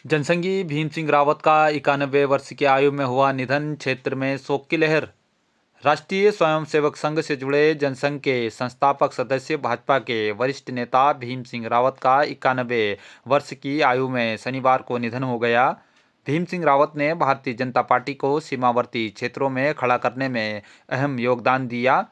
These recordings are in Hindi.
जनसंघी भीम सिंह रावत का 91 वर्ष की आयु में हुआ निधन, क्षेत्र में शोक की लहर। राष्ट्रीय स्वयंसेवक संघ से जुड़े जनसंघ के संस्थापक सदस्य भाजपा के वरिष्ठ नेता भीम सिंह रावत का 91 वर्ष की आयु में शनिवार को निधन हो गया। भीम सिंह रावत ने भारतीय जनता पार्टी को सीमावर्ती क्षेत्रों में खड़ा करने में अहम योगदान दिया।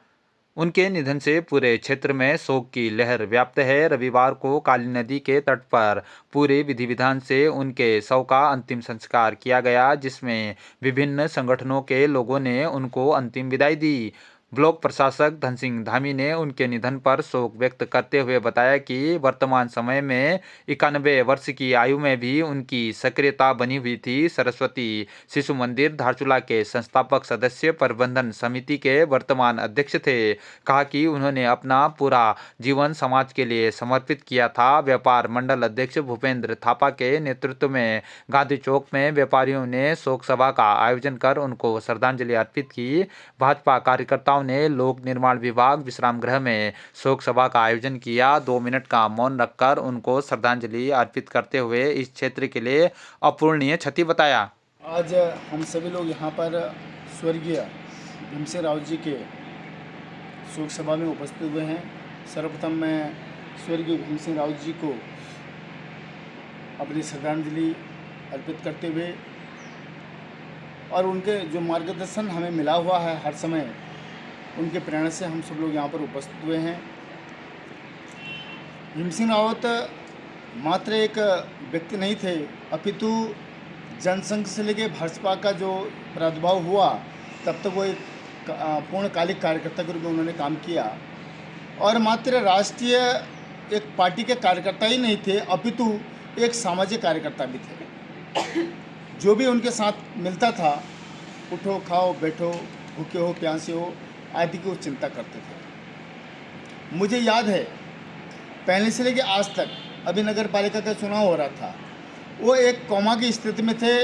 उनके निधन से पूरे क्षेत्र में शोक की लहर व्याप्त है। रविवार को काली नदी के तट पर पूरे विधि विधान से उनके शव का अंतिम संस्कार किया गया, जिसमें विभिन्न संगठनों के लोगों ने उनको अंतिम विदाई दी। ब्लॉक प्रशासक धन सिंह धामी ने उनके निधन पर शोक व्यक्त करते हुए बताया कि वर्तमान समय में 91 वर्ष की आयु में भी उनकी सक्रियता बनी हुई थी। सरस्वती शिशु मंदिर धारचूला के संस्थापक सदस्य, प्रबंधन समिति के वर्तमान अध्यक्ष थे। कहा कि उन्होंने अपना पूरा जीवन समाज के लिए समर्पित किया था। व्यापार मंडल अध्यक्ष भूपेंद्र थापा के नेतृत्व में गांधी चौक में व्यापारियों ने शोक सभा का आयोजन कर उनको श्रद्धांजलि अर्पित की। भाजपा कार्यकर्ताओं ने लोक निर्माण विभाग विश्राम गृह में शोक सभा का आयोजन किया। 2 मिनट का मौन रखकर उनको श्रद्धांजलि अर्पित करते हुए इस क्षेत्र के लिए अपूरणीय क्षति बताया। आज हम सभी लोग यहाँ पर स्वर्गीय भीम सिंह रावत जी के शोक सभा में उपस्थित हुए हैं। सर्वप्रथम मैं स्वर्गीय भीम सिंह रावत जी को अपनी श्रद्धांजलि अर्पित करते हुए और उनके जो मार्गदर्शन हमें मिला हुआ है हर समय, उनके प्रेरणा से हम सब लोग यहाँ पर उपस्थित हुए हैं। भीम सिंह रावत मात्र एक व्यक्ति नहीं थे, अपितु जनसंघ से लेकर भाजपा का जो प्रादुर्भाव हुआ तब तक वो एक पूर्णकालिक कार्यकर्ता के रूप में उन्होंने काम किया और मात्र राष्ट्रीय एक पार्टी के कार्यकर्ता ही नहीं थे, अपितु एक सामाजिक कार्यकर्ता भी थे। जो भी उनके साथ मिलता था, उठो खाओ बैठो, भूखे हो प्यासे हो आदि की वो चिंता करते थे। मुझे याद है पहले से लेकर आज तक, अभी नगर पालिका का चुनाव हो रहा था, वो एक कोमा की स्थिति में थे।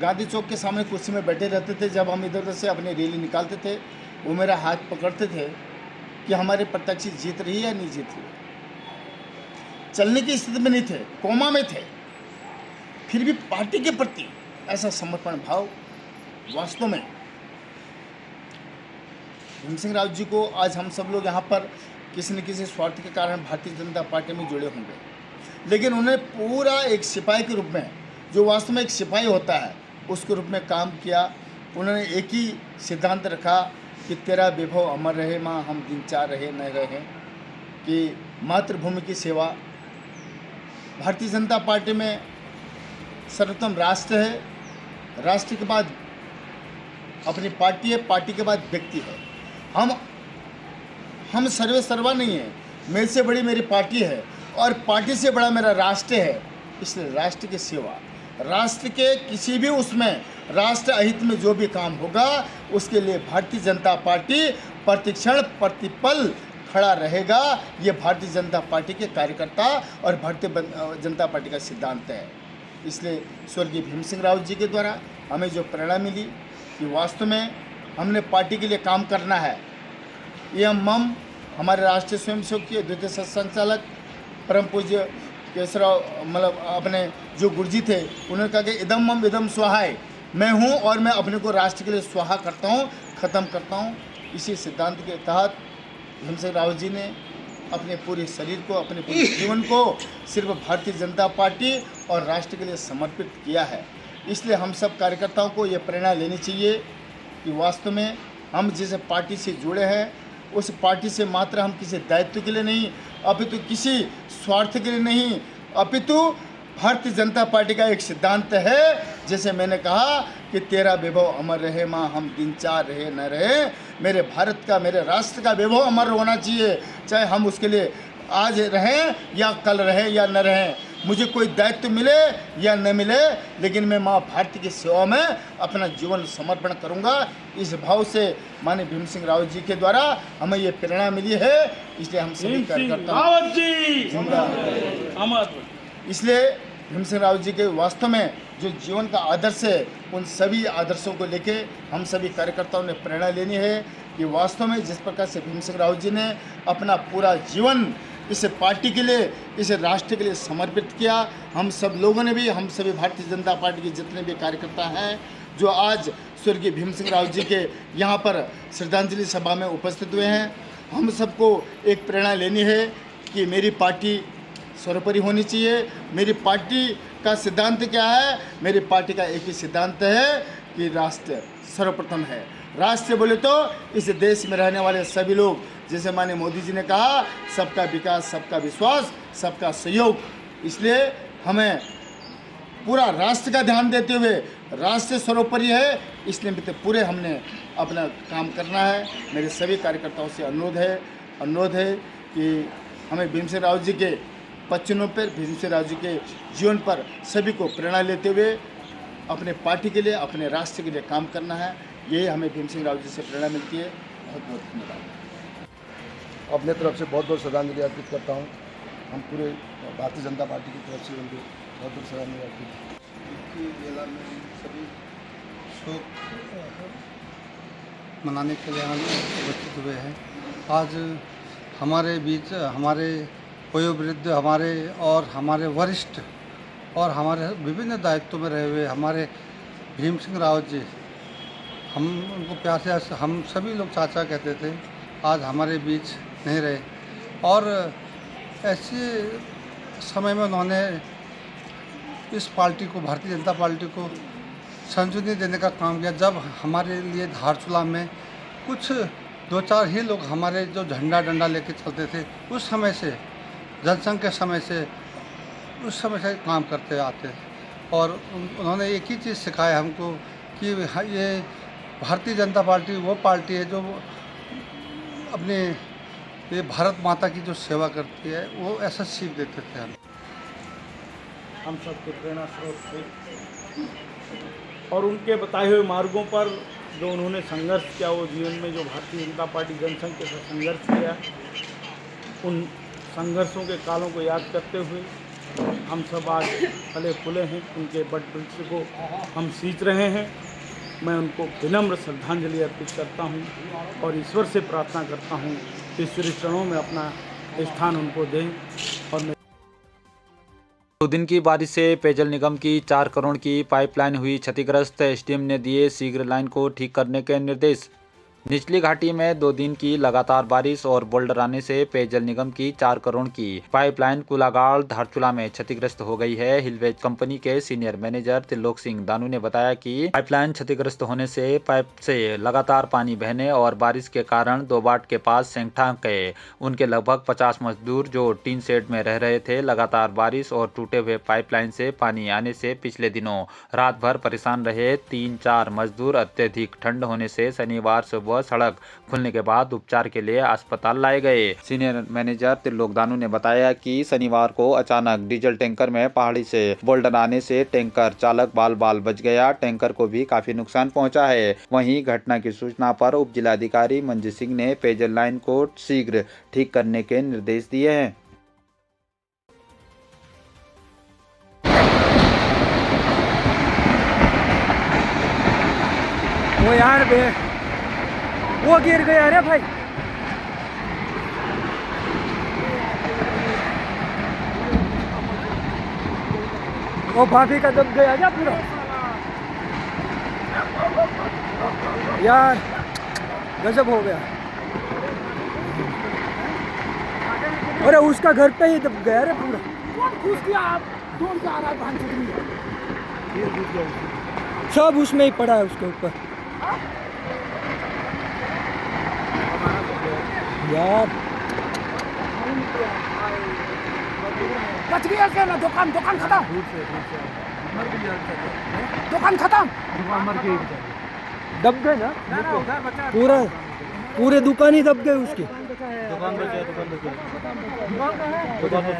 गांधी चौक के सामने कुर्सी में बैठे रहते थे। जब हम इधर उधर से अपनी रैली निकालते थे, वो मेरा हाथ पकड़ते थे कि हमारे प्रत्याशी जीत रही है या नहीं जीत रही है। चलने की स्थिति में नहीं थे, कोमा में थे, फिर भी पार्टी के प्रति ऐसा समर्पण भाव। वास्तव में भीम सिंह रावत जी को आज हम सब लोग यहाँ पर किसी न किसी स्वार्थ के कारण भारतीय जनता पार्टी में जुड़े होंगे, लेकिन उन्होंने पूरा एक सिपाही के रूप में, जो वास्तव में एक सिपाही होता है, उसके रूप में काम किया। उन्होंने एक ही सिद्धांत रखा कि तेरा वैभव अमर रहे माँ, हम दिन चार रहे न रहे, कि मातृभूमि की सेवा। भारतीय जनता पार्टी में सर्वोत्तम राष्ट्र है, राष्ट्र के बाद अपनी पार्टी है, पार्टी के बाद व्यक्ति है। हम सर्वे सर्वा नहीं है, मेरे से बड़ी मेरी पार्टी है और पार्टी से बड़ा मेरा राष्ट्र है। इसलिए राष्ट्र की सेवा, राष्ट्र के किसी भी उसमें राष्ट्र अहित में जो भी काम होगा, उसके लिए भारतीय जनता पार्टी प्रतिक्षण प्रतिपल खड़ा रहेगा। ये भारतीय जनता पार्टी के कार्यकर्ता और भारतीय जनता पार्टी का सिद्धांत है। इसलिए स्वर्गीय भीम सिंह रावत जी के द्वारा हमें जो प्रेरणा मिली कि वास्तव में हमने पार्टी के लिए काम करना है, ये हम हमारे राष्ट्रीय स्वयंसेवक के द्वितीय संचालक परम पूज्य केशवराव, मतलब अपने जो गुरुजी थे, उन्होंने कहा कि इदम मम इदम स्वाहाय, मैं हूँ और मैं अपने को राष्ट्र के लिए स्वाहा करता हूँ, ख़त्म करता हूँ। इसी सिद्धांत के तहत भीम सिंह रावत जी ने अपने पूरे शरीर को, अपने पूरे जीवन को सिर्फ भारतीय जनता पार्टी और राष्ट्र के लिए समर्पित किया है। इसलिए हम सब कार्यकर्ताओं को ये प्रेरणा लेनी चाहिए कि वास्तव में हम जिस पार्टी से जुड़े हैं, उस पार्टी से मात्र हम किसी दायित्व के लिए नहीं, अपितु किसी स्वार्थ के लिए नहीं, अपितु भारतीय जनता पार्टी का एक सिद्धांत है, जैसे मैंने कहा कि तेरा वैभव अमर रहे माँ, हम दिन चार रहे न रहे। मेरे भारत का, मेरे राष्ट्र का वैभव अमर होना चाहिए, चाहे हम उसके लिए आज रहें या कल रहें या न रहें, मुझे कोई दायित्व मिले या न मिले, लेकिन मैं माँ भारती की सेवा में अपना जीवन समर्पण करूँगा। इस भाव से माननीय भीम सिंह रावत जी के द्वारा हमें ये प्रेरणा मिली है। इसलिए हम सभी कार्यकर्ता, इसलिए भीम सिंह रावत जी के वास्तव में जो जीवन का आदर्श है, उन सभी आदर्शों को लेके हम सभी कार्यकर्ताओं ने प्रेरणा लेनी है कि वास्तव में जिस प्रकार से भीम सिंह रावत जी ने अपना पूरा जीवन इसे पार्टी के लिए, इसे राष्ट्र के लिए समर्पित किया। हम सब लोगों ने भी, हम सभी भारतीय जनता पार्टी के जितने भी कार्यकर्ता हैं जो आज स्वर्गीय भीम सिंह रावत जी के यहाँ पर श्रद्धांजलि सभा में उपस्थित हुए हैं, हम सबको एक प्रेरणा लेनी है कि मेरी पार्टी सर्वोपरि होनी चाहिए। मेरी पार्टी का सिद्धांत क्या है? मेरी पार्टी का एक ही सिद्धांत है कि राष्ट्र सर्वप्रथम है। राष्ट्र बोले तो इस देश में रहने वाले सभी लोग, जैसे माननीय मोदी जी ने कहा, सबका विकास, सबका विश्वास, सबका सहयोग। इसलिए हमें पूरा राष्ट्र का ध्यान देते हुए राष्ट्र सर्वोपरि है, इसलिए पूरे हमने अपना काम करना है। मेरे सभी कार्यकर्ताओं से अनुरोध है कि हमें भीम सिंह रावत जी के बच्चों पर, भीम सिंह रावत जी के जीवन पर सभी को प्रेरणा लेते हुए अपने पार्टी के लिए, अपने राष्ट्र के लिए काम करना है। यही हमें भीम सिंह रावत जी से प्रेरणा मिलती है। बहुत बहुत धन्यवाद। अपने तरफ से बहुत बहुत श्रद्धांजलि अर्पित करता हूँ। हम पूरे भारतीय जनता पार्टी की तरफ से उनको बहुत बहुत श्रद्धांजलि अर्पित की मेला में सभी शोक मनाने के लिए हम उपस्थित हुए हैं। आज हमारे बीच हमारे वयोवृद्ध, हमारे वरिष्ठ और हमारे विभिन्न दायित्वों में रहे हुए हमारे भीम सिंह रावत जी, हम उनको प्यार से हम सभी लोग चाचा कहते थे, आज हमारे बीच नहीं रहे। और ऐसे समय में उन्होंने इस पार्टी को, भारतीय जनता पार्टी को संजीवनी देने का काम किया। जब हमारे लिए धारचूला में कुछ 2-4 ही लोग हमारे जो झंडा डंडा लेके चलते थे, उस समय से, जनसंघ के समय से, उस समय से काम करते आते। और उन्होंने एक ही चीज़ सिखाया हमको कि ये भारतीय जनता पार्टी वो पार्टी है जो अपने ये भारत माता की जो सेवा करती है, वो ऐसा सीख देते थे हम सबके प्रेरणा स्रोत थे। और उनके बताए हुए मार्गों पर जो उन्होंने संघर्ष किया, वो जीवन में जो भारतीय जनता पार्टी जनसंघ के साथ संघर्ष किया, उन संघर्षों के कालों को याद करते हुए हम सब आज फले फूले हैं। उनके बट वृक्ष को हम सींच रहे हैं। मैं उनको विनम्र श्रद्धांजलि अर्पित करता हूं और ईश्वर से प्रार्थना करता हूं कि ईश्वरी चरणों में अपना स्थान उनको दें। और मैं 2 दिन की बारिश से पेयजल निगम की 4 करोड़ की पाइपलाइन हुई क्षतिग्रस्त। एसडीएम ने दिए शीघ्र लाइन को ठीक करने के निर्देश। निचली घाटी में 2 दिन की लगातार बारिश और बोल्डर आने से पेयजल निगम की 4 करोड़ की पाइपलाइन कुलागाड़ धारचूला में क्षतिग्रस्त हो गई है। हिलवेज कंपनी के सीनियर मैनेजर त्रिलोक सिंह दानू ने बताया कि पाइपलाइन क्षतिग्रस्त होने से पाइप से लगातार पानी बहने और बारिश के कारण दोबाट के पास सेंगठा के उनके लगभग 50 मजदूर जो टीन शेड में रह रहे थे, लगातार बारिश और टूटे हुए पाइपलाइन से पानी आने से पिछले दिनों रात भर परेशान रहे। 3-4 मजदूर अत्यधिक ठंड होने से शनिवार सुबह सड़क खुलने के बाद उपचार के लिए अस्पताल लाए गए। सीनियर मैनेजर त्रिलोक दानू ने बताया कि शनिवार को अचानक डीजल टैंकर में पहाड़ी से बोल्डर आने से टैंकर चालक बाल बाल बच गया। टैंकर को भी काफी नुकसान पहुंचा है। वहीं घटना की सूचना पर उप जिलाधिकारी मंजीत सिंह ने पेयजल लाइन को शीघ्र ठीक करने के निर्देश दिए हैं। वो यार बे, वो गिर गया रे भाई। वो भाभी का दब गया क्या पूरा यार, गजब हो गया। अरे उसका घर पे ही दब गया रे पूरा। सब उसमें ही पड़ा है, उसके ऊपर यार। बच गया क्या ना? दुकान खत्म, दुकान खत्म, दब गए ना पूरा, पूरे दुकान ही दब गए उसकी।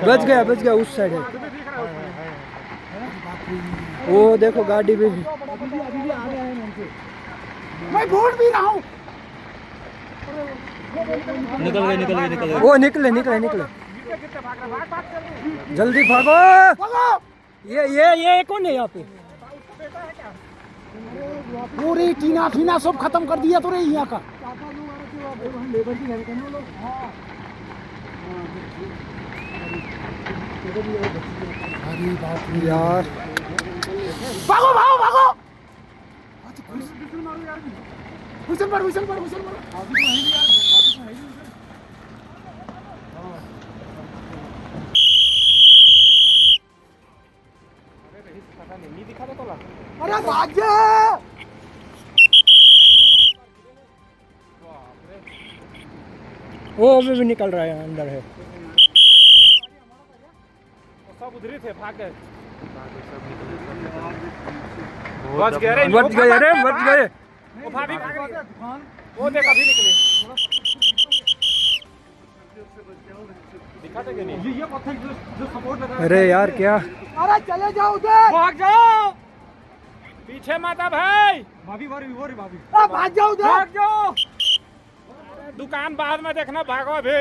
बच गया उस साइड है। वो देखो गाड़ी भी मैं भूल भी रहा हूँ। निकल गए। वो निकले। जल्दी भागो। ये कौन है यहाँ पे? पूरी टीना सब खत्म कर दिया तो रे यहाँ का। अरे बाप रे यार, भागो भागो भागो हुसन पर अरे भाग जा वो अभी भी निकल रहा है, अंदर है। सब उधर थे, भाग गए। बच गए रे, बच गए। वो भाभी भाग रही है। वो देख अभी निकले। दिखा देंगे नहीं। ये पत्थर जो सपोर्ट लगा। अरे यार क्या, अरे चले जाओ उधर, भाग जाओ, पीछे माता भाई। भाभी वो रे भाभी, भाग जाओ उधर, भाग जाओ, दुकान बाद में देखना, भागो अभी।